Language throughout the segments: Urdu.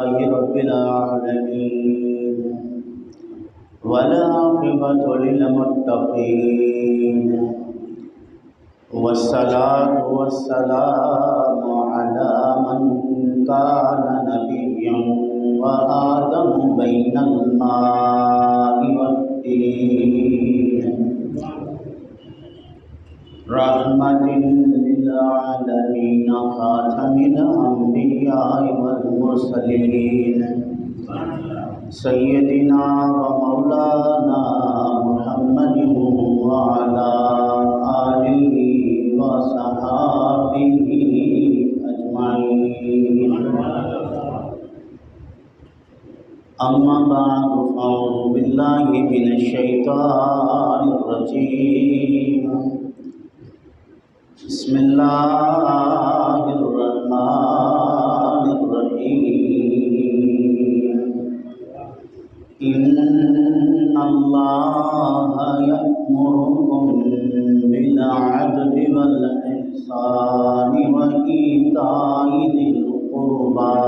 لله رب العالمين والعاقبة للمتقين والصلاة والسلام على من كان نبيا وآدم بين الماء والطين رحمة للعالمين خاتم الأنبياء والمرسلين سيدنا ومولانا محمد وعلى آله وصحابه أجمعين أما بعد فأعوذ بالله من الشيطان الرجيم بسم الله الرحمن الرحيم إن الله يأمركم بالعدل والإحسان وإيتاء ذي القربى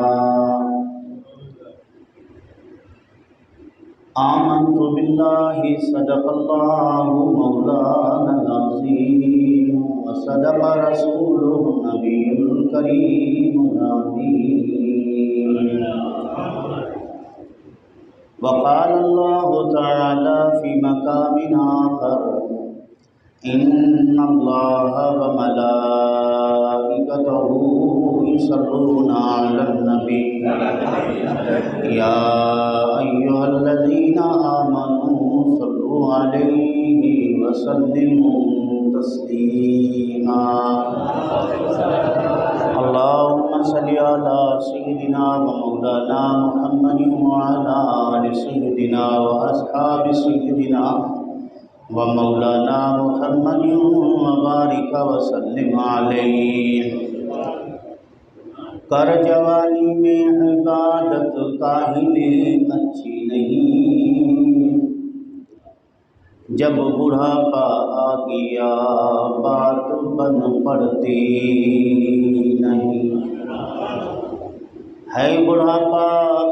آمنت بالله صدق الله مولانا العظيم وصدق رسوله النبي الكريم الأمين وقال الله تعالى في مقام آخر إن الله وملائكته يصلون على النبي يا أيها الذين آمنوا صلوا عليه وسلموا تسليما اللهم صل على سيدنا ومولانا محمد وعلى آل سيدنا وأصحاب سيدنا ومولانا محمد وبارك وسلم عليه کر جوانی میں عبادت کاہلی اچھی نہیں جب بڑھاپا آ گیا بات بن پڑتی نہیں ہے بڑھاپا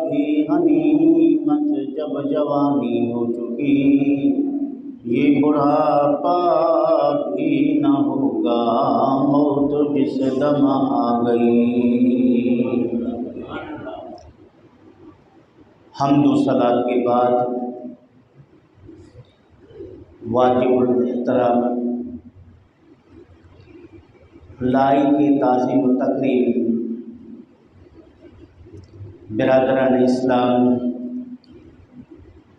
بھی غنیمت جب جوانی ہو چکی یہ بڑھاپا بھی نہ ہوگا موت جس دم آ گئی حمد و صلاۃ کے بعد واجب الاحترام لائی کے تعظیم و تقریم برادران اسلام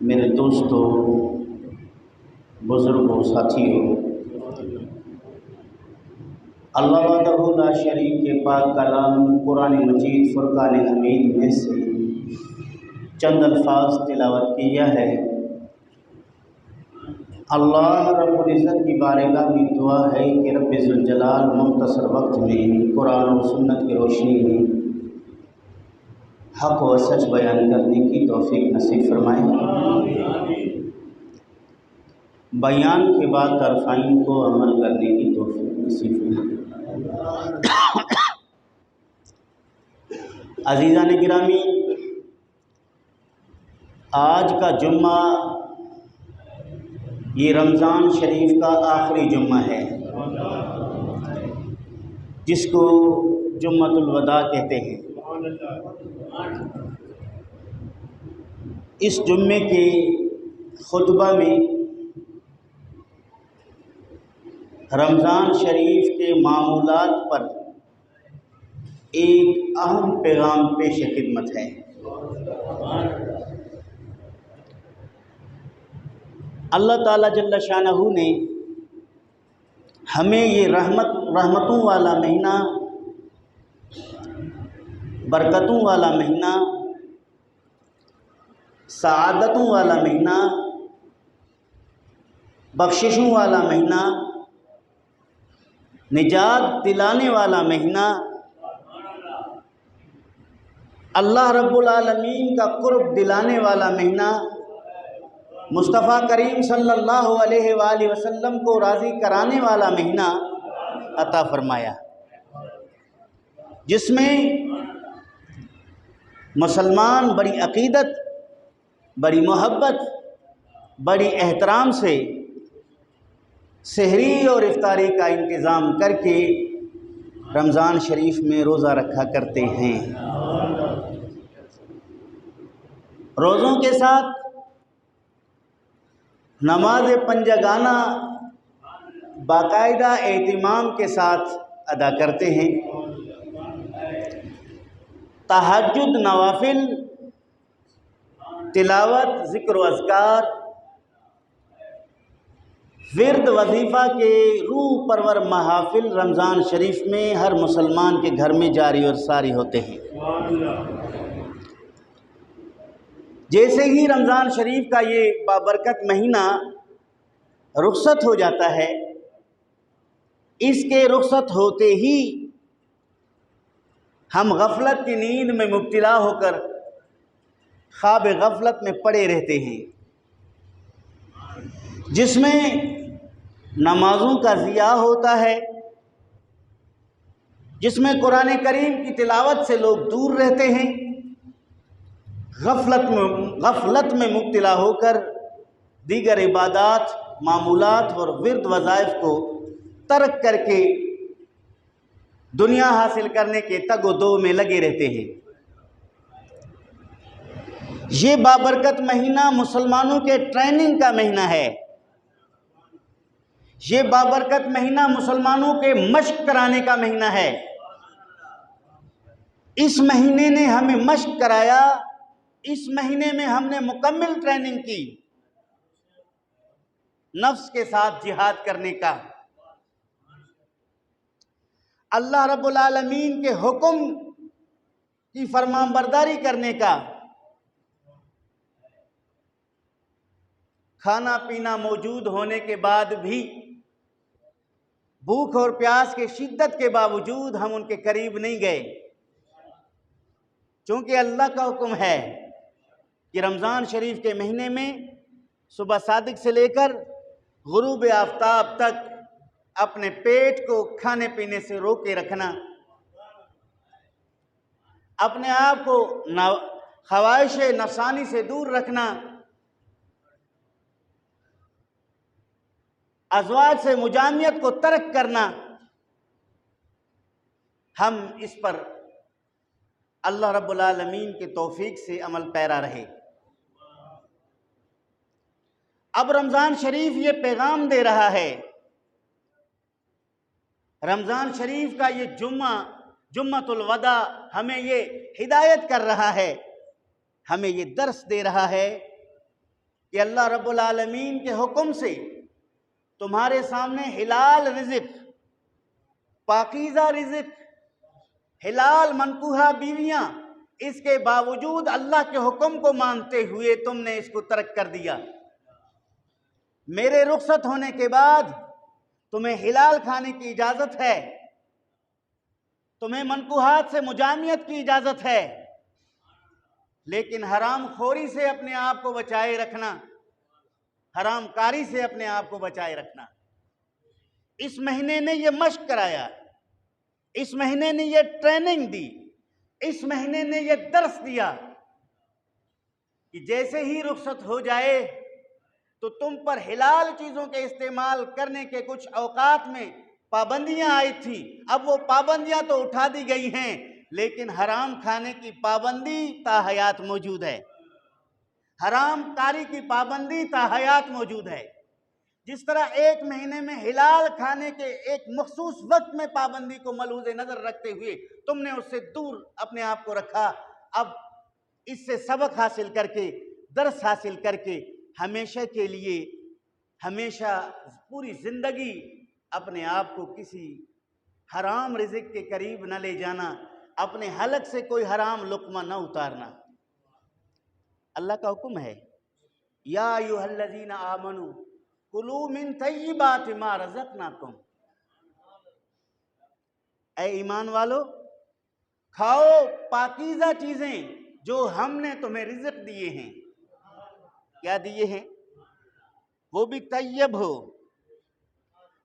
میرے دوستوں بزرگوں ساتھیوں اللہ وحدہ لا شریک کے پاک کلام قرآن مجید فرقان حمید میں سے چند الفاظ تلاوت کیا ہے اللہ رب العزت کی بارگاہ میں دعا ہے کہ رب ذوالجلال مختصر وقت میں قرآن و سنت کی روشنی میں حق و سچ بیان کرنے کی توفیق نصیب فرمائے بیان کے بعد طرفین کو عمل کرنے کی توفیق نصیب فرمائے عزیزان گرامی آج کا جمعہ یہ رمضان شریف کا آخری جمعہ ہے جس کو جمعۃ الوداع کہتے ہیں اس جمعے کے خطبہ میں رمضان شریف کے معمولات پر ایک اہم پیغام پیش خدمت ہے اللہ تعالیٰ جل شانہ نے ہمیں یہ رحمتوں والا مہینہ برکتوں والا مہینہ سعادتوں والا مہینہ بخششوں والا مہینہ نجات دلانے والا مہینہ اللہ رب العالمین کا قرب دلانے والا مہینہ مصطفیٰ کریم صلی اللہ علیہ وآلہ وسلم کو راضی کرانے والا مہینہ عطا فرمایا، جس میں مسلمان بڑی عقیدت، بڑی محبت، بڑی احترام سے سحری اور افطاری کا انتظام کر کے رمضان شریف میں روزہ رکھا کرتے ہیں۔ روزوں کے ساتھ نماز پنجگانہ باقاعدہ اہتمام کے ساتھ ادا کرتے ہیں۔ تہجد، نوافل، تلاوت، ذکر و اذکار، ورد، وظیفہ کے روح پرور محافل رمضان شریف میں ہر مسلمان کے گھر میں جاری اور ساری ہوتے ہیں۔ جیسے ہی رمضان شریف کا یہ بابرکت مہینہ رخصت ہو جاتا ہے، اس کے رخصت ہوتے ہی ہم غفلت کی نیند میں مبتلا ہو کر خواب غفلت میں پڑے رہتے ہیں، جس میں نمازوں کا ضیاع ہوتا ہے، جس میں قرآن کریم کی تلاوت سے لوگ دور رہتے ہیں، غفلت میں مبتلا ہو کر دیگر عبادات، معمولات اور ورد وظائف کو ترک کر کے دنیا حاصل کرنے کے تگ و دو میں لگے رہتے ہیں۔ یہ بابرکت مہینہ مسلمانوں کے ٹریننگ کا مہینہ ہے۔ یہ بابرکت مہینہ مسلمانوں کے مشق کرانے کا مہینہ ہے۔ اس مہینے نے ہمیں مشق کرایا، اس مہینے میں ہم نے مکمل ٹریننگ کی نفس کے ساتھ جہاد کرنے کا، اللہ رب العالمین کے حکم کی فرمانبرداری کرنے کا، کھانا پینا موجود ہونے کے بعد بھی بھوک اور پیاس کے شدت کے باوجود ہم ان کے قریب نہیں گئے، چونکہ اللہ کا حکم ہے کہ رمضان شریف کے مہینے میں صبح صادق سے لے کر غروب آفتاب تک اپنے پیٹ کو کھانے پینے سے روکے رکھنا، اپنے آپ کو خواہش نفسانی سے دور رکھنا، ازواج سے مجامعت کو ترک کرنا، ہم اس پر اللہ رب العالمین کے توفیق سے عمل پیرا رہے۔ اب رمضان شریف یہ پیغام دے رہا ہے، رمضان شریف کا یہ جمعۃ الوداع ہمیں یہ ہدایت کر رہا ہے، ہمیں یہ درس دے رہا ہے کہ اللہ رب العالمین کے حکم سے تمہارے سامنے حلال رزق، پاکیزہ رزق، حلال منکوحہ بیویاں، اس کے باوجود اللہ کے حکم کو مانتے ہوئے تم نے اس کو ترک کر دیا۔ میرے رخصت ہونے کے بعد تمہیں حلال کھانے کی اجازت ہے، تمہیں منکوحات سے مجامعت کی اجازت ہے، لیکن حرام خوری سے اپنے آپ کو بچائے رکھنا، حرام کاری سے اپنے آپ کو بچائے رکھنا۔ اس مہینے نے یہ مشق کرایا، اس مہینے نے یہ ٹریننگ دی، اس مہینے نے یہ درس دیا کہ جیسے ہی رخصت ہو جائے تو تم پر حلال چیزوں کے استعمال کرنے کے کچھ اوقات میں پابندیاں آئی تھی، اب وہ پابندیاں تو اٹھا دی گئی ہیں، لیکن حرام کھانے کی پابندی تا حیات موجود ہے، حرام کاری کی پابندی تا حیات موجود ہے۔ جس طرح ایک مہینے میں حلال کھانے کے ایک مخصوص وقت میں پابندی کو ملحوظ نظر رکھتے ہوئے تم نے اس سے دور اپنے آپ کو رکھا، اب اس سے سبق حاصل کر کے، درس حاصل کر کے ہمیشہ کے لیے، ہمیشہ پوری زندگی اپنے آپ کو کسی حرام رزق کے قریب نہ لے جانا، اپنے حلق سے کوئی حرام لقمہ نہ اتارنا۔ اللہ کا حکم ہے، یا ایھا الذین آمنوا کلوا من طیبات ما رزقناکم، اے ایمان والو کھاؤ پاکیزہ چیزیں جو ہم نے تمہیں رزق دیے ہیں۔ کیا دیے ہیں؟ وہ بھی طیب ہو۔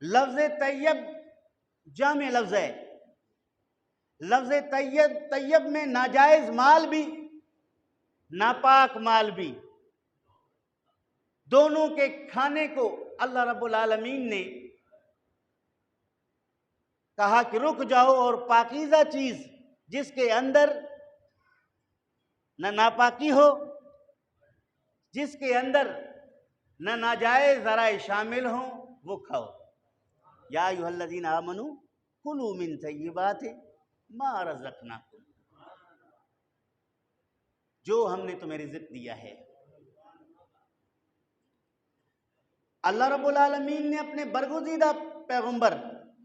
لفظ طیب جامع لفظ ہے، لفظ طیب میں ناجائز مال بھی ناپاک مال بھی، دونوں کے کھانے کو اللہ رب العالمین نے کہا کہ رک جاؤ، اور پاکیزہ چیز جس کے اندر نہ ناپاکی ہو، جس کے اندر نہ ناجائز ذرائع شامل ہوں، وہ کھاؤ۔ یا ایھا الذین آمنوا کلوا من طیبات ما رزقناکم، جو ہم نے تمہیں رزق دیا ہے۔ اللہ رب العالمین نے اپنے برگزیدہ پیغمبر،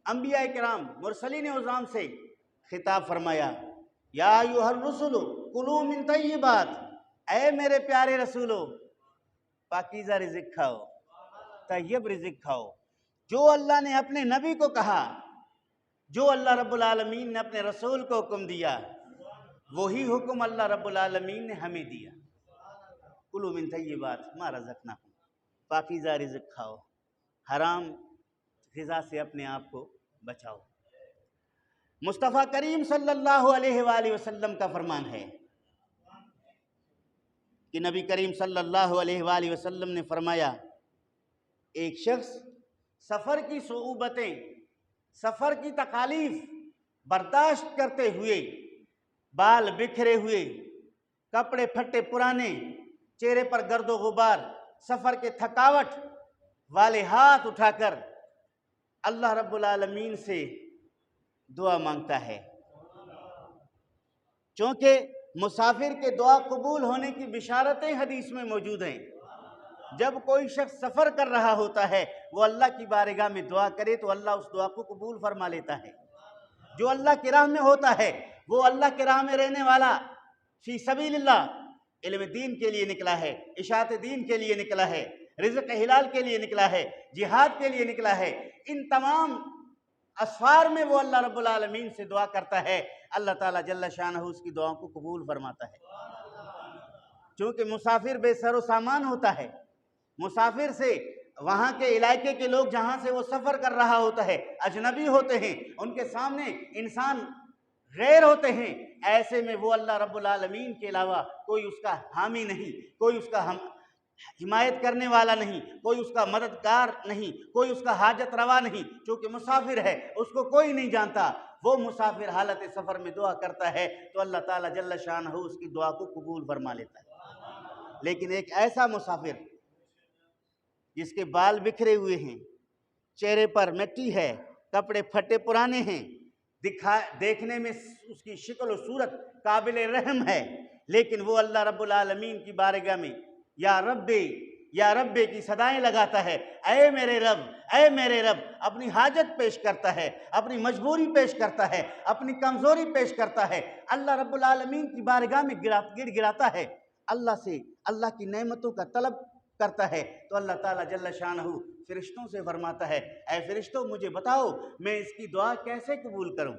انبیاء کرام، مرسلین عظام سے خطاب فرمایا، یا ایھا الرسل کلوا من طیبات، اے میرے پیارے رسولو پاکیزہ رزق کھاؤ، طیب رزق کھاؤ۔ جو اللہ نے اپنے نبی کو کہا، جو اللہ رب العالمین نے اپنے رسول کو حکم دیا، وہی حکم اللہ رب العالمین نے ہمیں دیا۔ کلوا من طیبات ما رزقناکم، پاکیزہ رزق کھاؤ، حرام غذا سے اپنے آپ کو بچاؤ۔ مصطفیٰ کریم صلی اللہ علیہ وآلہ وسلم کا فرمان ہے کہ نبی کریم صلی اللہ علیہ وآلہ وسلم نے فرمایا، ایک شخص سفر کی صعوبتیں، سفر کی تکالیف برداشت کرتے ہوئے، بال بکھرے ہوئے، کپڑے پھٹے پرانے، چہرے پر گرد و غبار، سفر کے تھکاوٹ والے ہاتھ اٹھا کر اللہ رب العالمین سے دعا مانگتا ہے، چونکہ مسافر کے دعا قبول ہونے کی بشارتیں حدیث میں موجود ہیں۔ جب کوئی شخص سفر کر رہا ہوتا ہے، وہ اللہ کی بارگاہ میں دعا کرے تو اللہ اس دعا کو قبول فرما لیتا ہے۔ جو اللہ کی راہ میں ہوتا ہے، وہ اللہ کی راہ میں رہنے والا، فی سبیل اللہ، علم دین کے لیے نکلا ہے، اشاعت دین کے لیے نکلا ہے، رزق حلال کے لیے نکلا ہے، جہاد کے لیے نکلا ہے، ان تمام اسفار میں وہ اللہ رب العالمین سے دعا کرتا ہے، اللہ تعالیٰ جل شانہ اس کی دعاؤں کو قبول فرماتا ہے۔ چونکہ مسافر بے سر و سامان ہوتا ہے، مسافر سے وہاں کے علاقے کے لوگ جہاں سے وہ سفر کر رہا ہوتا ہے اجنبی ہوتے ہیں، ان کے سامنے انسان غیر ہوتے ہیں، ایسے میں وہ اللہ رب العالمین کے علاوہ کوئی اس کا حامی نہیں، کوئی اس کا حمایت کرنے والا نہیں، کوئی اس کا مددگار نہیں، کوئی اس کا حاجت روا نہیں، چونکہ مسافر ہے، اس کو کوئی نہیں جانتا۔ وہ مسافر حالت سفر میں دعا کرتا ہے تو اللہ تعالیٰ جل شانہ اس کی دعا کو قبول فرما لیتا ہے۔ لیکن ایک ایسا مسافر جس کے بال بکھرے ہوئے ہیں، چہرے پر مٹی ہے، کپڑے پھٹے پرانے ہیں، دیکھنے میں اس کی شکل و صورت قابل رحم ہے، لیکن وہ اللہ رب العالمین کی بارگاہ میں یا رب یا رب کی صدائیں لگاتا ہے، اے میرے رب، اے میرے رب، اپنی حاجت پیش کرتا ہے، اپنی مجبوری پیش کرتا ہے، اپنی کمزوری پیش کرتا ہے، اللہ رب العالمین کی بارگاہ میں گڑ گڑاتا ہے، اللہ سے اللہ کی نعمتوں کا طلب کرتا ہے، تو اللہ تعالیٰ جل شانہ فرشتوں سے فرماتا ہے، اے فرشتوں مجھے بتاؤ میں اس کی دعا کیسے قبول کروں؟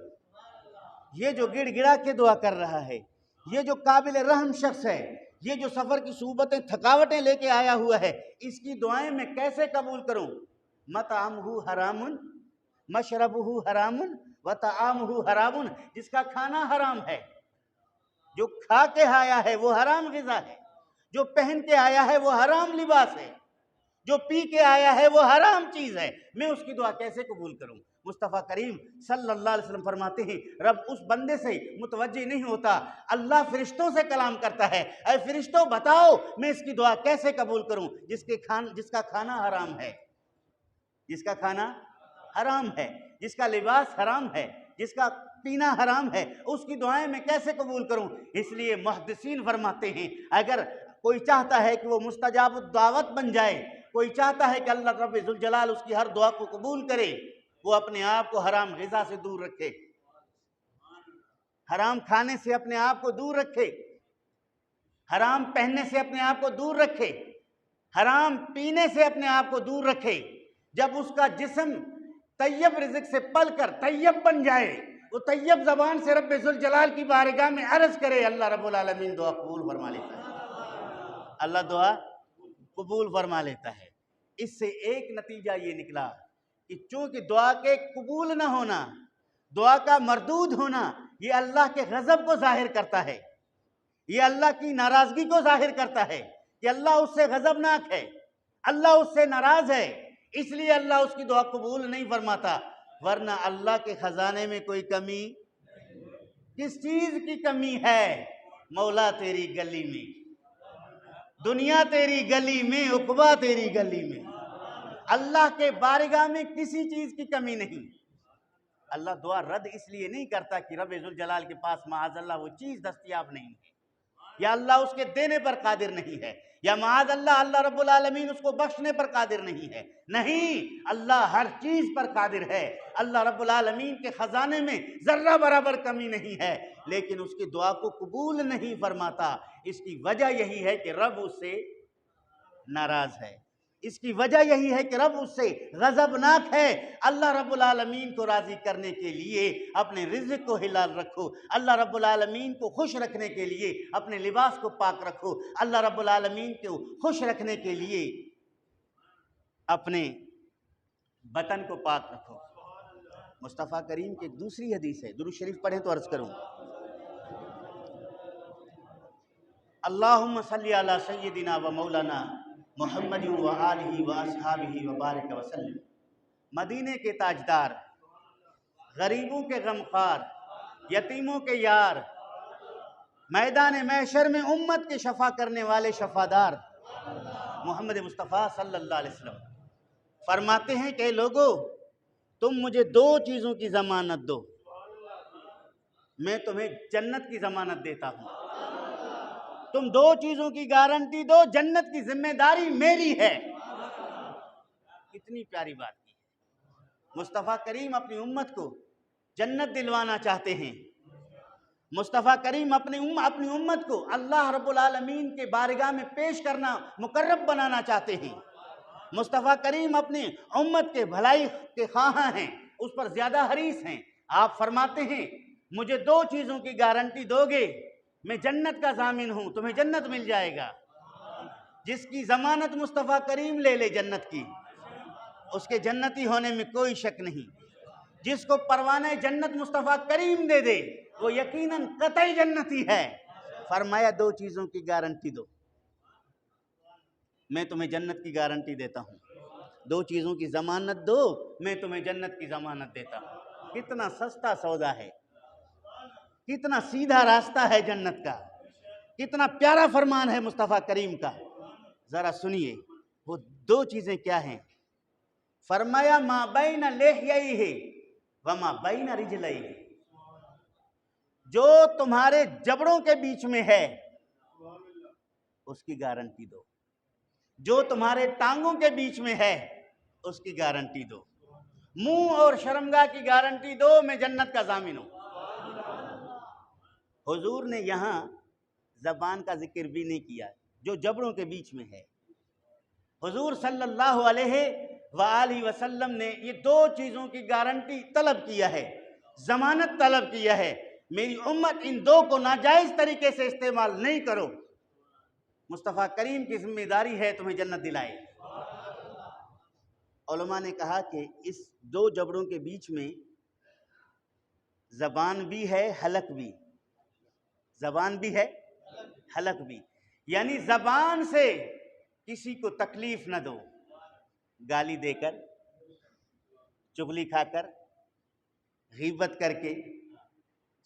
یہ جو گڑ گڑا کے دعا کر رہا ہے، یہ جو قابل رحم شخص ہے، یہ جو سفر کی صعوبتیں تھکاوٹیں لے کے آیا ہوا ہے، اس کی دعائیں میں کیسے قبول کروں؟ مطعمہ حرام مشربہ حرام وطعامہ حرام، جس کا کھانا حرام ہے، جو کھا کے آیا ہے وہ حرام غذا ہے، جو پہن کے آیا ہے وہ حرام لباس ہے، جو پی کے آیا ہے وہ حرام چیز ہے، میں اس کی دعا کیسے قبول کروں؟ مصطفیٰ کریم صلی اللہ علیہ وسلم فرماتے ہیں، رب اس بندے سے متوجہ نہیں ہوتا، اللہ فرشتوں سے کلام کرتا ہے، اے فرشتوں بتاؤ میں اس کی دعا کیسے قبول کروں جس کا کھانا حرام ہے، جس کا کھانا حرام ہے، جس کا لباس حرام ہے، جس کا پینا حرام ہے، اس کی دعائیں میں کیسے قبول کروں؟ اس لیے محدثین فرماتے ہیں، اگر کوئی چاہتا ہے کہ وہ مستجاب الدعوت بن جائے، کوئی چاہتا ہے کہ اللہ رب ذوالجلال اس کی ہر دعا کو قبول کرے، وہ اپنے آپ کو حرام غذا سے دور رکھے، حرام کھانے سے اپنے آپ کو دور رکھے، حرام پہننے سے اپنے آپ کو دور رکھے، حرام پینے سے اپنے آپ کو دور رکھے۔ جب اس کا جسم طیب رزق سے پل کر طیب بن جائے، وہ طیب زبان سے رب ذوالجلال کی بارگاہ میں عرض کرے، اللہ رب العالمین دعا قبول فرما لیتا ہے، اللہ دعا قبول فرما لیتا ہے۔ اس سے ایک نتیجہ یہ نکلا کہ چونکہ دعا کے قبول نہ ہونا، دعا کا مردود ہونا، یہ اللہ کے غضب کو ظاہر کرتا ہے، یہ اللہ کی ناراضگی کو ظاہر کرتا ہے کہ اللہ اس سے غضبناک ہے، اللہ اس سے ناراض ہے، اس لیے اللہ اس کی دعا قبول نہیں فرماتا۔ ورنہ اللہ کے خزانے میں کوئی کمی، کس چیز کی کمی ہے؟ مولا تیری گلی میں، دنیا تیری گلی میں، عقبہ تیری گلی میں، اللہ کے بارگاہ میں کسی چیز کی کمی نہیں۔ اللہ دعا رد اس لیے نہیں کرتا کہ رب ذوالجلال کے پاس معاذ اللہ وہ چیز دستیاب نہیں ہے، یا اللہ اس کے دینے پر قادر نہیں ہے، یا معاذ اللہ اللہ رب العالمین اس کو بخشنے پر قادر نہیں ہے۔ نہیں، اللہ ہر چیز پر قادر ہے، اللہ رب العالمین کے خزانے میں ذرہ برابر کمی نہیں ہے، لیکن اس کی دعا کو قبول نہیں فرماتا۔ اس کی وجہ یہی ہے کہ رب اس سے ناراض ہے، اس کی وجہ یہی ہے کہ رب اس سے غضبناک ہے۔ اللہ رب العالمین کو راضی کرنے کے لیے اپنے رزق کو حلال رکھو، اللہ رب العالمین کو خوش رکھنے کے لیے اپنے لباس کو پاک رکھو، اللہ رب العالمین کو خوش رکھنے کے لیے اپنے بطن کو پاک رکھو۔ مصطفیٰ کریم کی ایک دوسری حدیث ہے، درود شریف پڑھیں تو عرض کروں، اللہم صلی علی سیدنا و مولانا محمد و آلہ و اصحابہ و بارک وسلم۔ مدینے کے تاجدار، غریبوں کے غمخوار، یتیموں کے یار، میدان محشر میں امت کے شفا کرنے والے شفادار محمد مصطفیٰ صلی اللہ علیہ وسلم فرماتے ہیں کہ لوگو تم مجھے دو چیزوں کی ضمانت دو، میں تمہیں جنت کی ضمانت دیتا ہوں۔ تم دو چیزوں کی گارنٹی دو، جنت کی ذمہ داری میری ہے۔ کتنی پیاری بات کی ہے۔ مصطفیٰ کریم اپنی امت کو جنت دلوانا چاہتے ہیں، مصطفیٰ کریم اپنی امت کو اللہ رب العالمین کے بارگاہ میں پیش کرنا، مقرب بنانا چاہتے ہیں۔ مصطفیٰ کریم اپنی امت کے بھلائی کے خواہاں ہیں، اس پر زیادہ حریص ہیں۔ آپ فرماتے ہیں مجھے دو چیزوں کی گارنٹی دو گے، میں جنت کا ضامن ہوں، تمہیں جنت مل جائے گا۔ جس کی ضمانت مصطفیٰ کریم لے لے جنت کی، اس کے جنتی ہونے میں کوئی شک نہیں۔ جس کو پروانہ جنت مصطفیٰ کریم دے دے وہ یقیناً قطعی جنتی ہے۔ فرمایا دو چیزوں کی گارنٹی دو، میں تمہیں جنت کی گارنٹی دیتا ہوں۔ دو چیزوں کی ضمانت دو، میں تمہیں جنت کی ضمانت دیتا ہوں۔ کتنا سستا سودا ہے، کتنا سیدھا راستہ ہے جنت کا، کتنا پیارا فرمان ہے مصطفیٰ کریم کا۔ ذرا سنیے وہ دو چیزیں کیا ہیں۔ فرمایا ما بین لحییہ وما بین رجلیہ، جو تمہارے جبڑوں کے بیچ میں ہے اس کی گارنٹی دو، جو تمہارے ٹانگوں کے بیچ میں ہے اس کی گارنٹی دو، منہ اور شرمگاہ کی گارنٹی دو، میں جنت کا ضامن ہوں۔ حضور نے یہاں زبان کا ذکر بھی نہیں کیا، جو جبڑوں کے بیچ میں ہے۔ حضور صلی اللہ علیہ وآلہ وسلم نے یہ دو چیزوں کی گارنٹی طلب کیا ہے، ضمانت طلب کیا ہے، میری امت ان دو کو ناجائز طریقے سے استعمال نہیں کرو۔ مصطفیٰ کریم کی ذمہ داری ہے تمہیں جنت دلائے۔ علماء نے کہا کہ اس دو جبڑوں کے بیچ میں زبان بھی ہے، حلق بھی، زبان بھی ہے، حلق بھی، یعنی زبان سے کسی کو تکلیف نہ دو، گالی دے کر، چغلی کھا کر، غیبت کر کے،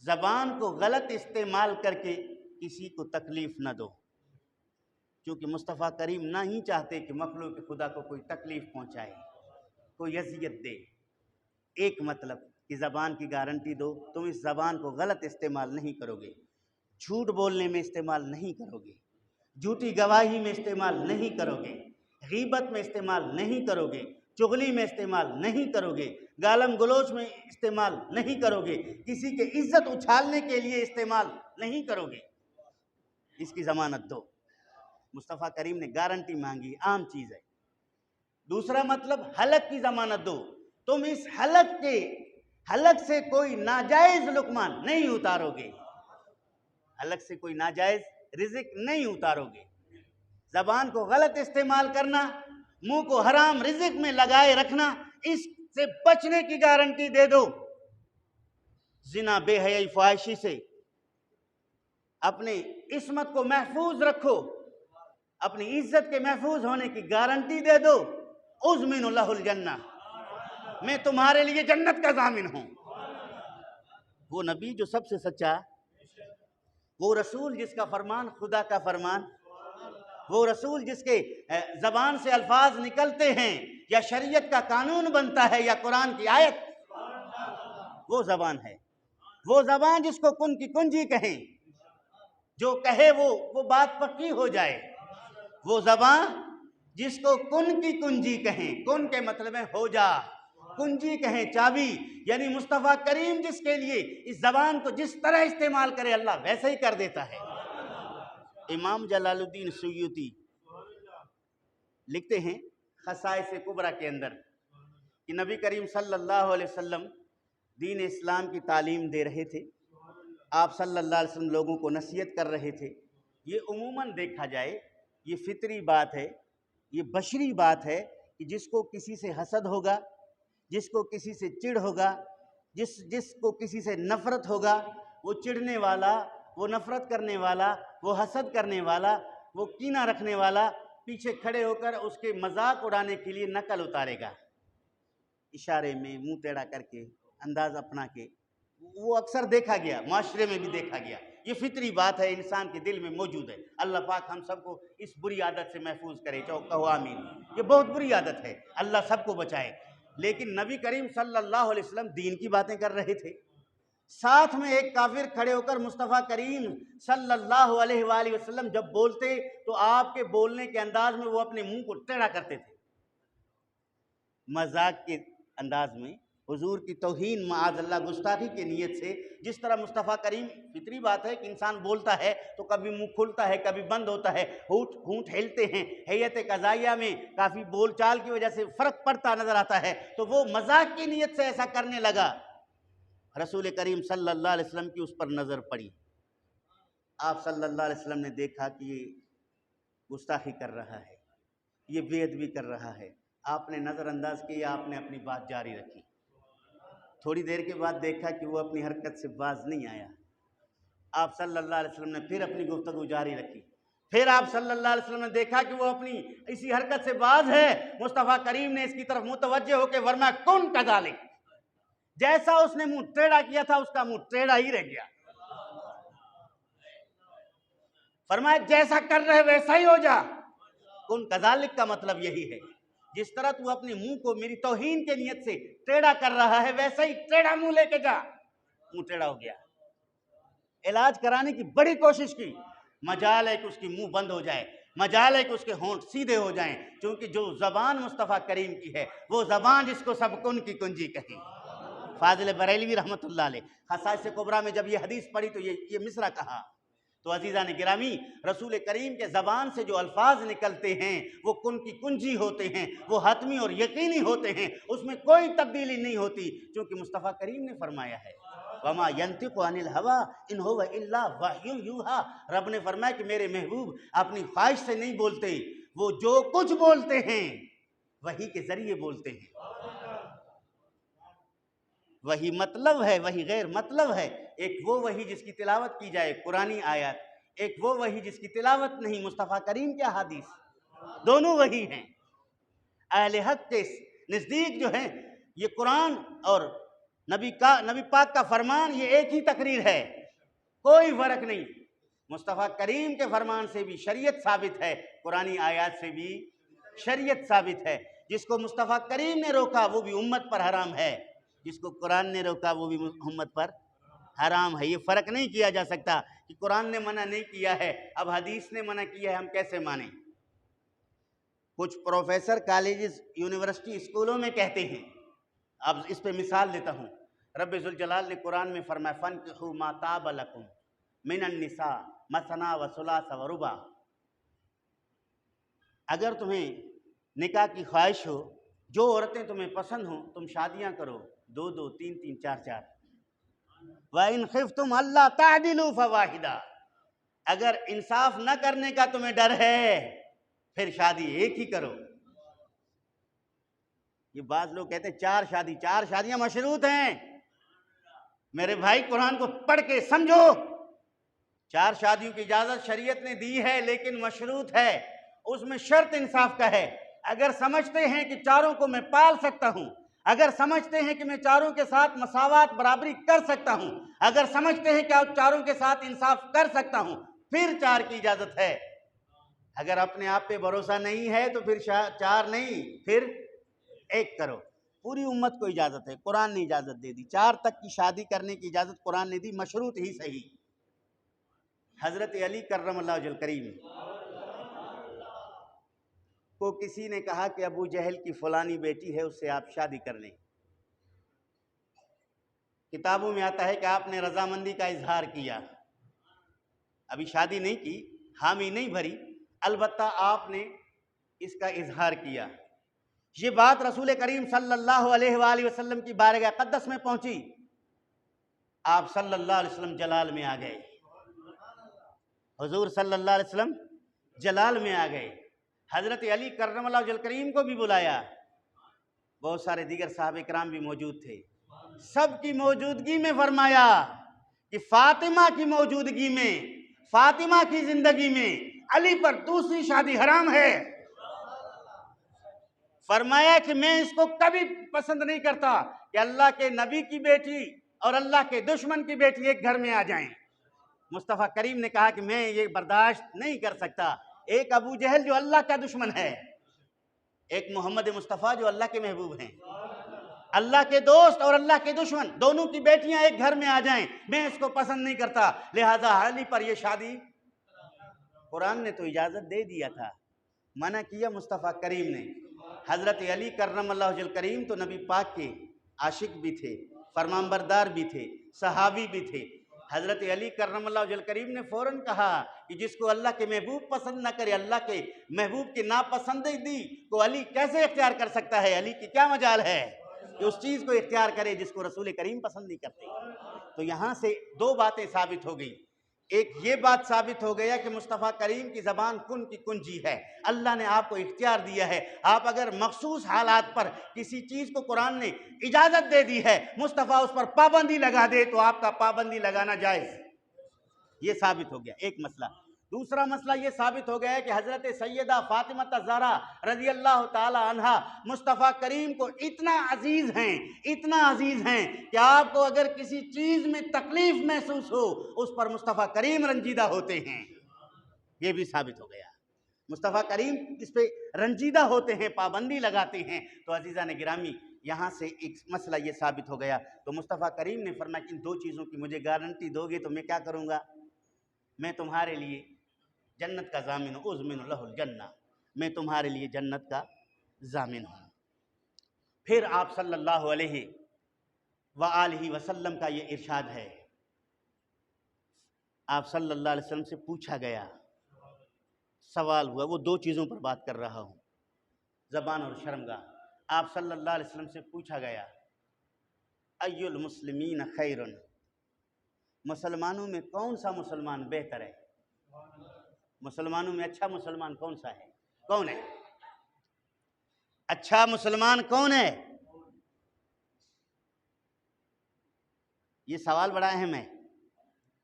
زبان کو غلط استعمال کر کے کسی کو تکلیف نہ دو، کیونکہ مصطفیٰ کریم نہ ہی چاہتے کہ مخلوق خدا کو کوئی تکلیف پہنچائے، کوئی اذیت دے۔ ایک مطلب کہ زبان کی گارنٹی دو، تم اس زبان کو غلط استعمال نہیں کرو گے، جھوٹ بولنے میں استعمال نہیں کرو گے، جھوٹی گواہی میں استعمال نہیں کرو گے، غیبت میں استعمال نہیں کرو گے، چغلی میں استعمال نہیں کرو گے، گالم گلوچ میں استعمال نہیں کرو گے، کسی کے عزت اچھالنے کے لیے استعمال نہیں کرو گے۔ اس کی ضمانت دو۔ مصطفیٰ کریم نے گارنٹی مانگی، عام چیز ہے۔ دوسرا مطلب حلق کی ضمانت دو، تم اس حلق سے کوئی ناجائز لقمہ نہیں اتارو گے، حلق سے کوئی ناجائز رزق نہیں اتارو گے۔ زبان کو غلط استعمال کرنا، منہ کو حرام رزق میں لگائے رکھنا، اس سے بچنے کی گارنٹی دے دو۔ زنا، بے حیائی، فحاشی سے اپنی عصمت کو محفوظ رکھو، اپنی عزت کے محفوظ ہونے کی گارنٹی دے دو، اضمن لہ الجنہ، میں تمہارے لیے جنت کا ضامن ہوں۔ وہ نبی جو سب سے سچا، وہ رسول جس کا فرمان خدا کا فرمان، وہ رسول جس کے زبان سے الفاظ نکلتے ہیں یا شریعت کا قانون بنتا ہے یا قرآن کی آیت، وہ زبان ہے، وہ زبان جس کو کن کی کنجی کہیں، جو کہے وہ بات پکی ہو جائے، وہ زبان جس کو کن کی کنجی کہیں، کن کے مطلب ہے ہو جا، کنجی کہیں چابی، یعنی مصطفیٰ کریم جس کے لیے اس زبان کو جس طرح استعمال کرے اللہ ویسے ہی کر دیتا ہے۔ امام جلال الدین سیوطی لکھتے ہیں خصائص کبریٰ کے اندر کہ نبی کریم صلی اللہ علیہ وسلم دین اسلام کی تعلیم دے رہے تھے، آپ صلی اللہ علیہ وسلم لوگوں کو نصیحت کر رہے تھے۔ یہ عموماً دیکھا جائے یہ فطری بات ہے، یہ بشری بات ہے کہ جس کو کسی سے حسد ہوگا، جس کو کسی سے چڑ ہوگا، جس کو کسی سے نفرت ہوگا، وہ چڑھنے والا، وہ نفرت کرنے والا، وہ حسد کرنے والا، وہ کینہ رکھنے والا پیچھے کھڑے ہو کر اس کے مذاق اڑانے کے لیے نقل اتارے گا، اشارے میں، منہ ٹیڑھا کر کے، انداز اپنا کے۔ وہ اکثر دیکھا گیا، معاشرے میں بھی دیکھا گیا، یہ فطری بات ہے، انسان کے دل میں موجود ہے۔ اللہ پاک ہم سب کو اس بری عادت سے محفوظ کرے، کہو آمین۔ یہ بہت بری عادت ہے، اللہ سب کو بچائے۔ لیکن نبی کریم صلی اللہ علیہ وسلم دین کی باتیں کر رہے تھے، ساتھ میں ایک کافر کھڑے ہو کر مصطفیٰ کریم صلی اللہ علیہ وآلہ وسلم جب بولتے تو آپ کے بولنے کے انداز میں وہ اپنے منہ کو ٹیڑھا کرتے تھے، مذاق کے انداز میں، حضور کی توہین معاذ اللہ گستاخی کی نیت سے۔ جس طرح مصطفیٰ کریم، فطری بات ہے کہ انسان بولتا ہے تو کبھی منہ کھلتا ہے کبھی بند ہوتا ہے، ہونٹ ہلتے ہیں، ہیئت قضائیہ میں کافی بول چال کی وجہ سے فرق پڑتا نظر آتا ہے، تو وہ مذاق کی نیت سے ایسا کرنے لگا۔ رسول کریم صلی اللہ علیہ وسلم کی اس پر نظر پڑی، آپ صلی اللہ علیہ وسلم نے دیکھا کہ یہ گستاخی کر رہا ہے، یہ بے ادبی کر رہا ہے، آپ نے نظر انداز کیا، آپ نے اپنی بات جاری رکھی۔ تھوڑی دیر کے بعد دیکھا کہ وہ اپنی حرکت سے باز نہیں آیا، آپ صلی اللہ علیہ وسلم نے پھر اپنی گفتگو جاری رکھی، پھر آپ صلی اللہ علیہ وسلم نے دیکھا کہ وہ اپنی اسی حرکت سے باز ہے، مصطفیٰ کریم نے اس کی طرف متوجہ ہو کے فرمایا کن کذالک، جیسا اس نے منہ ٹیڑھا کیا تھا اس کا منہ ٹیڑھا ہی رہ گیا، فرمایا جیسا کر رہے ویسا ہی ہو جا۔ کن کذالک کا مطلب یہی ہے، جس طرح تو اپنے منہ کو میری توہین کے نیت سے ٹیڑھا کر رہا ہے ویسا ہی ٹیڑھا منہ لے کے جا، منہ ٹیڑھا ہو گیا۔ علاج کرانے کی بڑی کوشش کی، مجال ہے کہ اس کی منہ بند ہو جائے، مجال ہے کہ اس کے ہونٹ سیدھے ہو جائیں، کیونکہ جو زبان مصطفیٰ کریم کی ہے وہ زبان جس کو سب کن کی کنجی کہیں۔ فاضل بریلوی رحمۃ اللہ علیہ خصائص کبریٰ میں جب یہ حدیث پڑھی تو یہ مصرع کہا، تو عزیزان گرامی، رسول کریم کے زبان سے جو الفاظ نکلتے ہیں وہ کن کی کنجی ہوتے ہیں، وہ حتمی اور یقینی ہوتے ہیں، اس میں کوئی تبدیلی نہیں ہوتی، چونکہ مصطفیٰ کریم نے فرمایا ہے وَمَا يَنْتِقُ عَنِ الْهَوَىٰ إِنْ هُوَ إِلَّا وَحْيٌ يُوحَىٰ، رب نے فرمایا کہ میرے محبوب اپنی خواہش سے نہیں بولتے، وہ جو کچھ بولتے ہیں وحی کے ذریعے بولتے ہیں۔ وہی مطلب ہے، وہی غیر مطلب ہے، ایک وہ وہی جس کی تلاوت کی جائے قرآنی آیات، ایک وہ وہی جس کی تلاوت نہیں مصطفیٰ کریم کے حدیث، دونوں وہی ہیں۔ اہل حق کے نزدیک جو ہے یہ قرآن اور نبی پاک کا فرمان یہ ایک ہی تقریر ہے، کوئی فرق نہیں، مصطفیٰ کریم کے فرمان سے بھی شریعت ثابت ہے، قرآنی آیات سے بھی شریعت ثابت ہے۔ جس کو مصطفیٰ کریم نے روکا وہ بھی امت پر حرام ہے، جس کو قرآن نے روکا وہ بھی امت پر حرام ہے۔ یہ فرق نہیں کیا جا سکتا کہ قرآن نے منع نہیں کیا ہے اب حدیث نے منع کیا ہے ہم کیسے مانیں۔ کچھ پروفیسر کالجز یونیورسٹی اسکولوں میں کہتے ہیں، اب اس پہ مثال دیتا ہوں، رب ذوالجلال نے قرآن میں فرمایا فَانْكِحُوا مَا طَابَ لَكُم مِّنَ النِّسَاءِ مَثْنَىٰ وَثُلَاثَ وَرُبَاعَ، اگر تمہیں نکاح کی خواہش ہو، جو عورتیں تمہیں پسند ہوں تم شادیاں کرو، 2 2 3 3 4 4۔ وَإِنْ خِفْتُمْ أَلَّا تَعْدِلُوا فَوَاحِدًا، اگر انصاف نہ کرنے کا تمہیں ڈر ہے پھر شادی ایک ہی کرو۔ یہ بعض لوگ کہتے ہیں 4 شادیاں مشروط ہیں، میرے بھائی قرآن کو پڑھ کے سمجھو، 4 شادیوں کی اجازت شریعت نے دی ہے، لیکن مشروط ہے، اس میں شرط انصاف کا ہے۔ اگر سمجھتے ہیں کہ چاروں کو میں پال سکتا ہوں، اگر سمجھتے ہیں کہ میں چاروں کے ساتھ مساوات برابری کر سکتا ہوں، اگر سمجھتے ہیں کہ چاروں کے ساتھ انصاف کر سکتا ہوں، پھر 4 کی اجازت ہے۔ اگر اپنے آپ پہ بھروسہ نہیں ہے تو پھر 4 نہیں، پھر 1 کرو۔ پوری امت کو اجازت ہے، قرآن نے اجازت دے دی، 4 تک کی شادی کرنے کی اجازت قرآن نے دی، مشروط ہی صحیح۔ حضرت علی کرم اللہ وجہ الکریم کو کسی نے کہا کہ ابو جہل کی فلانی بیٹی ہے، اس سے آپ شادی کر لیں۔ کتابوں میں آتا ہے کہ آپ نے رضامندی کا اظہار کیا، ابھی شادی نہیں کی، حامی نہیں بھری، البتہ آپ نے اس کا اظہار کیا۔ یہ بات رسول کریم صلی اللہ علیہ وآلہ وسلم کی بارگاہ اقدس میں پہنچی، آپ صلی اللہ علیہ وسلم جلال میں آ گئے، حضور صلی اللہ علیہ وسلم جلال میں آ گئے۔ حضرت علی کرم اللہ وجہ الکریم کو بھی بلایا، بہت سارے دیگر صحابہ کرام بھی موجود تھے، سب کی موجودگی میں فرمایا کہ فاطمہ کی موجودگی میں، فاطمہ کی زندگی میں علی پر دوسری شادی حرام ہے۔ فرمایا کہ میں اس کو کبھی پسند نہیں کرتا کہ اللہ کے نبی کی بیٹی اور اللہ کے دشمن کی بیٹی ایک گھر میں آ جائیں۔ مصطفیٰ کریم نے کہا کہ میں یہ برداشت نہیں کر سکتا، ایک ابو جہل جو اللہ کا دشمن ہے، ایک محمد مصطفیٰ جو اللہ کے محبوب ہیں، اللہ کے دوست اور اللہ کے دشمن دونوں کی بیٹیاں ایک گھر میں آ جائیں، میں اس کو پسند نہیں کرتا، لہذا علی پر یہ شادی، قرآن نے تو اجازت دے دیا تھا، منع کیا مصطفیٰ کریم نے۔ حضرت علی کرم اللہ وجہ الکریم تو نبی پاک کے عاشق بھی تھے، فرمانبردار بھی تھے، صحابی بھی تھے۔ حضرت علی کرم اللہ وجہ الکریم نے فوراً کہا کہ جس کو اللہ کے محبوب پسند نہ کرے، اللہ کے محبوب کی ناپسندیدگی کو علی کیسے اختیار کر سکتا ہے؟ علی کی کیا مجال ہے کہ اس چیز کو اختیار کرے جس کو رسول کریم پسند نہیں کرتے؟ تو یہاں سے 2 باتیں ثابت ہو گئی، ایک یہ بات ثابت ہو گیا کہ مصطفیٰ کریم کی زبان کن کی کنجی ہے، اللہ نے آپ کو اختیار دیا ہے، آپ اگر مخصوص حالات پر کسی چیز کو قرآن نے اجازت دے دی ہے، مصطفیٰ اس پر پابندی لگا دے تو آپ کا پابندی لگانا جائز، یہ ثابت ہو گیا ایک مسئلہ۔ دوسرا مسئلہ یہ ثابت ہو گیا ہے کہ حضرت سیدہ فاطمہ الزہرا رضی اللہ تعالی عنہا مصطفیٰ کریم کو اتنا عزیز ہیں کہ آپ کو اگر کسی چیز میں تکلیف محسوس ہو اس پر مصطفیٰ کریم رنجیدہ ہوتے ہیں، یہ بھی ثابت ہو گیا، مصطفیٰ کریم اس پہ رنجیدہ ہوتے ہیں، پابندی لگاتے ہیں۔ تو عزیزان گرامی، یہاں سے ایک مسئلہ یہ ثابت ہو گیا، تو مصطفیٰ کریم نے فرمایا کہ ان 2 چیزوں کی مجھے گارنٹی دو گے تو میں کیا کروں گا؟ میں تمہارے لیے جنت کا ضامن ہوں، اضمن لہ الجنہ، میں تمہارے لیے جنت کا ضامن ہوں۔ پھر آپ صلی اللہ علیہ وآلہ وسلم کا یہ ارشاد ہے، آپ صلی اللہ علیہ وسلم سے پوچھا گیا، سوال ہوا، وہ 2 چیزوں پر بات کر رہا ہوں، زبان اور شرمگاہ۔ آپ صلی اللہ علیہ وسلم سے پوچھا گیا، ای المسلمین خیر، مسلمانوں میں کون سا مسلمان بہتر ہے؟ مسلمانوں میں اچھا مسلمان کون سا ہے؟ کون ہے اچھا مسلمان؟ کون ہے؟ یہ سوال بڑا اہم ہے،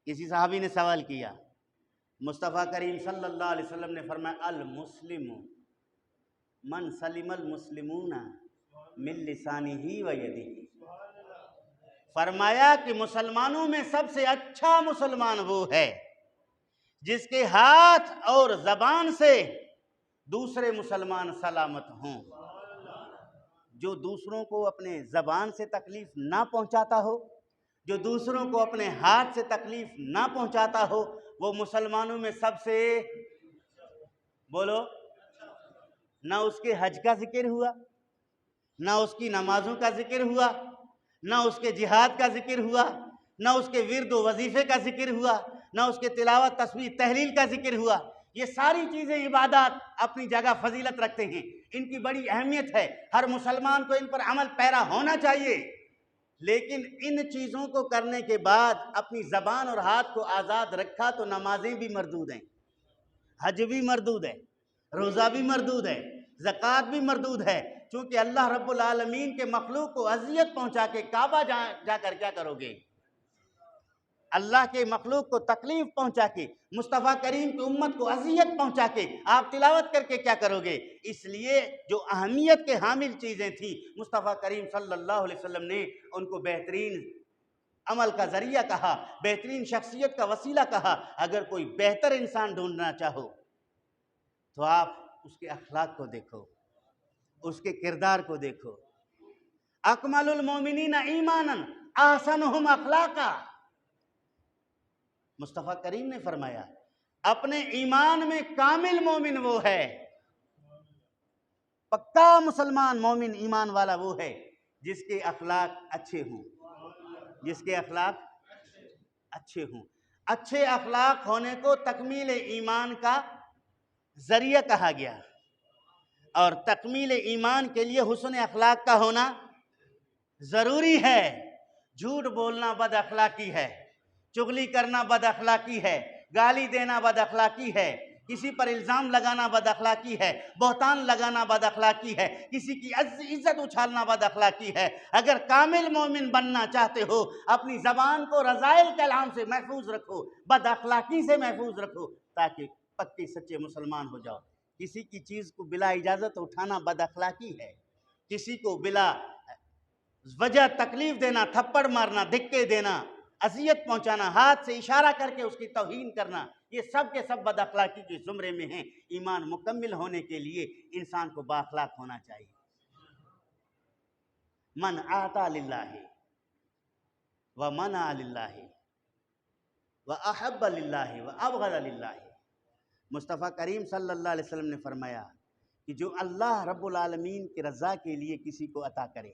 کسی صحابی نے سوال کیا، مصطفیٰ کریم صلی اللہ علیہ وسلم نے فرمایا المسلم من سلم المسلمون من لسانہ و یدہ، فرمایا کہ مسلمانوں میں سب سے اچھا مسلمان وہ ہے جس کے ہاتھ اور زبان سے دوسرے مسلمان سلامت ہوں، جو دوسروں کو اپنے زبان سے تکلیف نہ پہنچاتا ہو، جو دوسروں کو اپنے ہاتھ سے تکلیف نہ پہنچاتا ہو، وہ مسلمانوں میں سب سے، بولو، نہ اس کے حج کا ذکر ہوا، نہ اس کی نمازوں کا ذکر ہوا، نہ اس کے جہاد کا ذکر ہوا، نہ اس کے ورد و وظیفے کا ذکر ہوا، نہ اس کے تلاوت تسبیح تحلیل کا ذکر ہوا۔ یہ ساری چیزیں عبادات اپنی جگہ فضیلت رکھتے ہیں، ان کی بڑی اہمیت ہے، ہر مسلمان کو ان پر عمل پیرا ہونا چاہیے، لیکن ان چیزوں کو کرنے کے بعد اپنی زبان اور ہاتھ کو آزاد رکھا تو نمازیں بھی مردود ہیں، حج بھی مردود ہے، روزہ بھی مردود ہے، زکوٰۃ بھی مردود ہے، چونکہ اللہ رب العالمین کے مخلوق کو اذیت پہنچا کے کعبہ جا کر کیا کرو گے؟ اللہ کے مخلوق کو تکلیف پہنچا کے، مصطفیٰ کریم کی امت کو اذیت پہنچا کے آپ تلاوت کر کے کیا کرو گے؟ اس لیے جو اہمیت کے حامل چیزیں تھیں مصطفیٰ کریم صلی اللہ علیہ وسلم نے ان کو بہترین عمل کا ذریعہ کہا، بہترین شخصیت کا وسیلہ کہا۔ اگر کوئی بہتر انسان ڈھونڈنا چاہو تو آپ اس کے اخلاق کو دیکھو، اس کے کردار کو دیکھو۔ اکمل المومنین ایمانا احسنہم اخلاقا، مصطفیٰ کریم نے فرمایا اپنے ایمان میں کامل مومن وہ ہے، پکا مسلمان مومن ایمان والا وہ ہے جس کے اخلاق اچھے ہوں، جس کے اخلاق اچھے ہوں۔ اچھے اخلاق ہونے کو تکمیل ایمان کا ذریعہ کہا گیا، اور تکمیل ایمان کے لیے حسن اخلاق کا ہونا ضروری ہے۔ جھوٹ بولنا بد اخلاقی ہے، چغلی کرنا بد اخلاقی ہے، گالی دینا بد اخلاقی ہے، کسی پر الزام لگانا بد اخلاقی ہے، بہتان لگانا بد اخلاقی ہے، کسی کی عزت اچھالنا بد اخلاقی ہے۔ اگر کامل مومن بننا چاہتے ہو اپنی زبان کو رذائل کلام سے محفوظ رکھو، بد اخلاقی سے محفوظ رکھو، تاکہ پکے سچے مسلمان ہو جاؤ۔ کسی کی چیز کو بلا اجازت اٹھانا بد اخلاقی ہے، کسی کو بلا وجہ تکلیف دینا، تھپڑ مارنا، دھکے دینا، اذیت پہنچانا، ہاتھ سے اشارہ کر کے اس کی توہین کرنا، یہ سب کے سب بد اخلاقی کے زمرے میں ہیں۔ ایمان مکمل ہونے کے لیے انسان کو با اخلاق ہونا چاہیے۔ من اعطى للہ ومنع للہ واحب للہ وابغض للہ، مصطفیٰ کریم صلی اللہ علیہ وسلم نے فرمایا کہ جو اللہ رب العالمین کی رضا کے لیے کسی کو عطا کرے،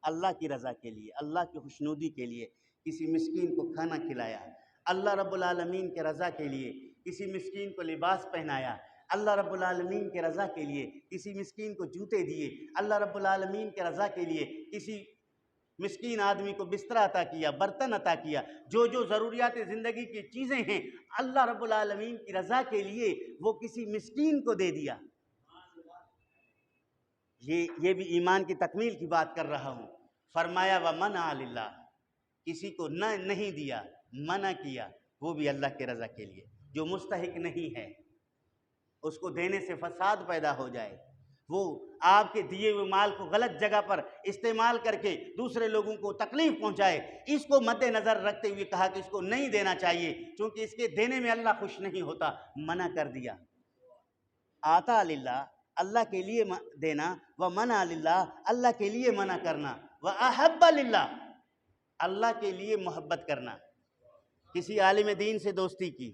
اللہ کی رضا کے لیے، اللہ کی خوشنودی کے لیے کسی مسکین کو کھانا کھلایا، اللہ رب العالمین کے رضا کے لیے کسی مسکین کو لباس پہنایا، اللہ رب العالمین کے رضا کے لیے کسی مسکین کو جوتے دیے، اللہ رب العالمین کے رضا کے لیے کسی مسکین آدمی کو بستر عطا کیا، برتن عطا کیا، جو جو ضروریات زندگی کی چیزیں ہیں اللہ رب العالمین کی رضا کے لیے وہ کسی مسکین کو دے دیا، یہ بھی ایمان کی تکمیل کی بات کر رہا ہوں۔ فرمایا ومنع للہ، کسی کو نہیں دیا، منع کیا، وہ بھی اللہ کے رضا کے لیے، جو مستحق نہیں ہے اس کو دینے سے فساد پیدا ہو جائے، وہ آپ کے دیے ہوئے مال کو غلط جگہ پر استعمال کر کے دوسرے لوگوں کو تکلیف پہنچائے، اس کو مد نظر رکھتے ہوئے کہا کہ اس کو نہیں دینا چاہیے چونکہ اس کے دینے میں اللہ خوش نہیں ہوتا، منع کر دیا۔ آتا للہ، اللہ کے لیے دینا، ومنع للہ، اللہ کے لیے منع کرنا، واحب للہ، اللہ کے لیے محبت کرنا۔ کسی عالم دین سے دوستی کی،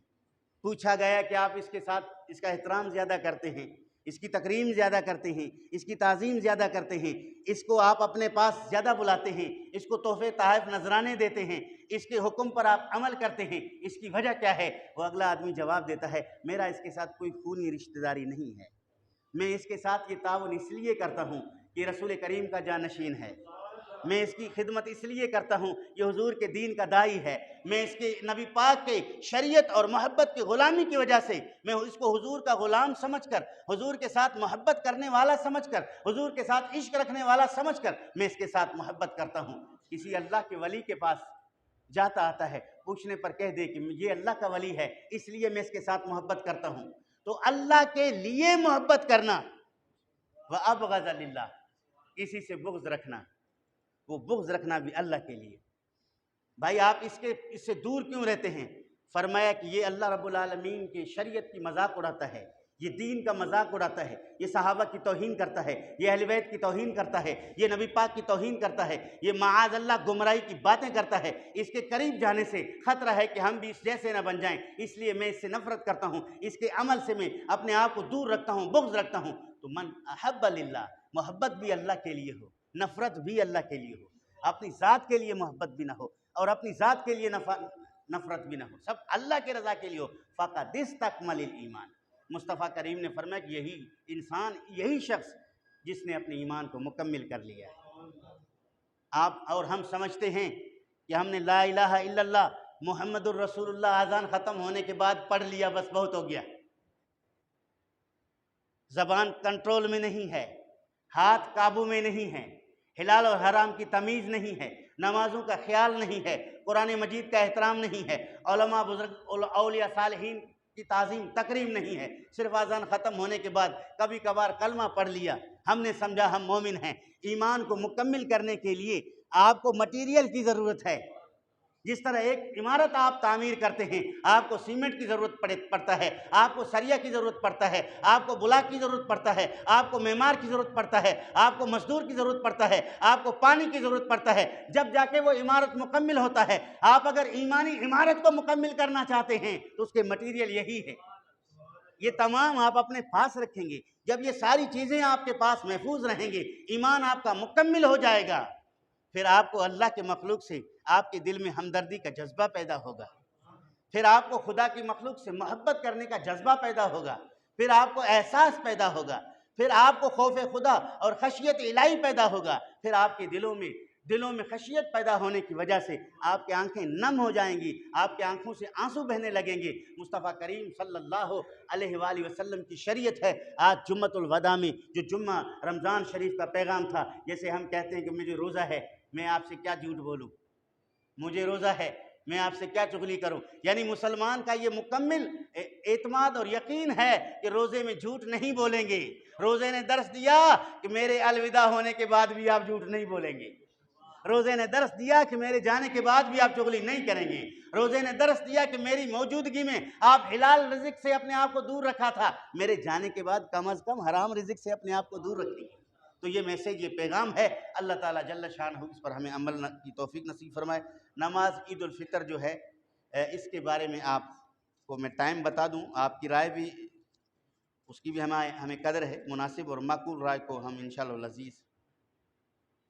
پوچھا گیا کہ آپ اس کے ساتھ اس کا احترام زیادہ کرتے ہیں، اس کی تکریم زیادہ کرتے ہیں، اس کی تعظیم زیادہ کرتے ہیں، اس کو آپ اپنے پاس زیادہ بلاتے ہیں، اس کو تحفے تحائف نذرانے دیتے ہیں، اس کے حکم پر آپ عمل کرتے ہیں، اس کی وجہ کیا ہے؟ وہ اگلا آدمی جواب دیتا ہے میرا اس کے ساتھ کوئی خونی رشتہ داری نہیں ہے، میں اس کے ساتھ یہ تعاون اس لیے کرتا ہوں کہ رسول کریم کا جانشین ہے، میں اس کی خدمت اس لیے کرتا ہوں یہ حضور کے دین کا داعی ہے، میں اس کے نبی پاک کے شریعت اور محبت کی غلامی کی وجہ سے میں اس کو حضور کا غلام سمجھ کر، حضور کے ساتھ محبت کرنے والا سمجھ کر، حضور کے ساتھ عشق رکھنے والا سمجھ کر میں اس کے ساتھ محبت کرتا ہوں۔ کسی اللہ کے ولی کے پاس جاتا آتا ہے، پوچھنے پر کہہ دے کہ یہ اللہ کا ولی ہے اس لیے میں اس کے ساتھ محبت کرتا ہوں، تو اللہ کے لیے محبت کرنا، وَأَبْغَضَ لِلَّهِ، کسی سے بغض رکھنا، وہ بغض رکھنا بھی اللہ کے لیے۔ بھائی آپ اس سے دور کیوں رہتے ہیں؟ فرمایا کہ یہ اللہ رب العالمین کی شریعت کی مذاق اڑاتا ہے، یہ دین کا مذاق اڑاتا ہے، یہ صحابہ کی توہین کرتا ہے، یہ اہل بیت کی توہین کرتا ہے، یہ نبی پاک کی توہین کرتا ہے، یہ معاذ اللہ گمراہی کی باتیں کرتا ہے، اس کے قریب جانے سے خطرہ ہے کہ ہم بھی اس جیسے نہ بن جائیں، اس لیے میں اس سے نفرت کرتا ہوں، اس کے عمل سے میں اپنے آپ کو دور رکھتا ہوں، بغض رکھتا ہوں۔ تو من احب للہ، محبت بھی اللہ کے لیے ہو، نفرت بھی اللہ کے لیے ہو، اپنی ذات کے لیے محبت بھی نہ ہو اور اپنی ذات کے لیے نفرت بھی نہ ہو، سب اللہ کے رضا کے لیے ہو، فقد استکمل الایمان۔ مصطفیٰ کریم نے فرمایا کہ یہی انسان، یہی شخص جس نے اپنے ایمان کو مکمل کر لیا ہے۔ آپ اور ہم سمجھتے ہیں کہ ہم نے لا الہ الا اللہ محمد الرسول اللہ اذان ختم ہونے کے بعد پڑھ لیا بس بہت ہو گیا، زبان کنٹرول میں نہیں ہے، ہاتھ قابو میں نہیں ہے، حلال اور حرام کی تمیز نہیں ہے، نمازوں کا خیال نہیں ہے، قرآن مجید کا احترام نہیں ہے، علماء بزرگ اولیاء صالحین کی تعظیم تکریم نہیں ہے، صرف اذان ختم ہونے کے بعد کبھی کبھار کلمہ پڑھ لیا، ہم نے سمجھا ہم مومن ہیں۔ ایمان کو مکمل کرنے کے لیے آپ کو مٹیریل کی ضرورت ہے۔ جس طرح ایک عمارت آپ تعمیر کرتے ہیں، آپ کو سیمنٹ کی ضرورت پڑتا ہے، آپ کو سریا کی ضرورت پڑتا ہے، آپ کو بلاک کی ضرورت پڑتا ہے، آپ کو معمار کی ضرورت پڑتا ہے، آپ کو مزدور کی ضرورت پڑتا ہے، آپ کو پانی کی ضرورت پڑتا ہے، جب جا کے وہ عمارت مکمل ہوتا ہے۔ آپ اگر ایمانی عمارت کو مکمل کرنا چاہتے ہیں تو اس کے مٹیریل یہی ہے، یہ تمام آپ اپنے پاس رکھیں گے۔ جب یہ ساری چیزیں آپ کے پاس محفوظ رہیں گے، ایمان آپ کا مکمل ہو جائے گا، پھر آپ کو اللہ کے مخلوق سے آپ کے دل میں ہمدردی کا جذبہ پیدا ہوگا، پھر آپ کو خدا کی مخلوق سے محبت کرنے کا جذبہ پیدا ہوگا، پھر آپ کو احساس پیدا ہوگا، پھر آپ کو خوف خدا اور خشیت الہی پیدا ہوگا، پھر آپ کے دلوں میں خشیت پیدا ہونے کی وجہ سے آپ کی آنکھیں نم ہو جائیں گی، آپ کی آنکھوں سے آنسو بہنے لگیں گے۔ مصطفیٰ کریم صلی اللہ علیہ وآلہ وسلم کی شریعت ہے۔ آج جمعۃ الوداع میں جو جمعہ رمضان شریف کا پیغام تھا، جیسے ہم کہتے ہیں کہ مجھے روزہ ہے، میں آپ سے کیا جھوٹ بولوں، مجھے روزہ ہے، میں آپ سے کیا چغلی کروں، یعنی مسلمان کا یہ مکمل اعتماد اور یقین ہے کہ روزے میں جھوٹ نہیں بولیں گے۔ روزے نے درس دیا کہ میرے الوداع ہونے کے بعد بھی آپ جھوٹ نہیں بولیں گے، روزے نے درس دیا کہ میرے جانے کے بعد بھی آپ چغلی نہیں کریں گے، روزے نے درس دیا کہ میری موجودگی میں آپ حلال رزق سے اپنے آپ کو دور رکھا تھا، میرے جانے کے بعد کم از کم حرام رزق سے اپنے آپ کو دور رکھیں گے۔ تو یہ میسیج، یہ پیغام ہے۔ اللہ تعالیٰ جل شانہ اس پر ہمیں عمل کی توفیق نصیب فرمائے۔ نماز عید الفطر جو ہے، اس کے بارے میں آپ کو میں ٹائم بتا دوں، آپ کی رائے بھی، اس کی بھی ہمیں قدر ہے، مناسب اور معقول رائے کو ہم انشاءاللہ العزیز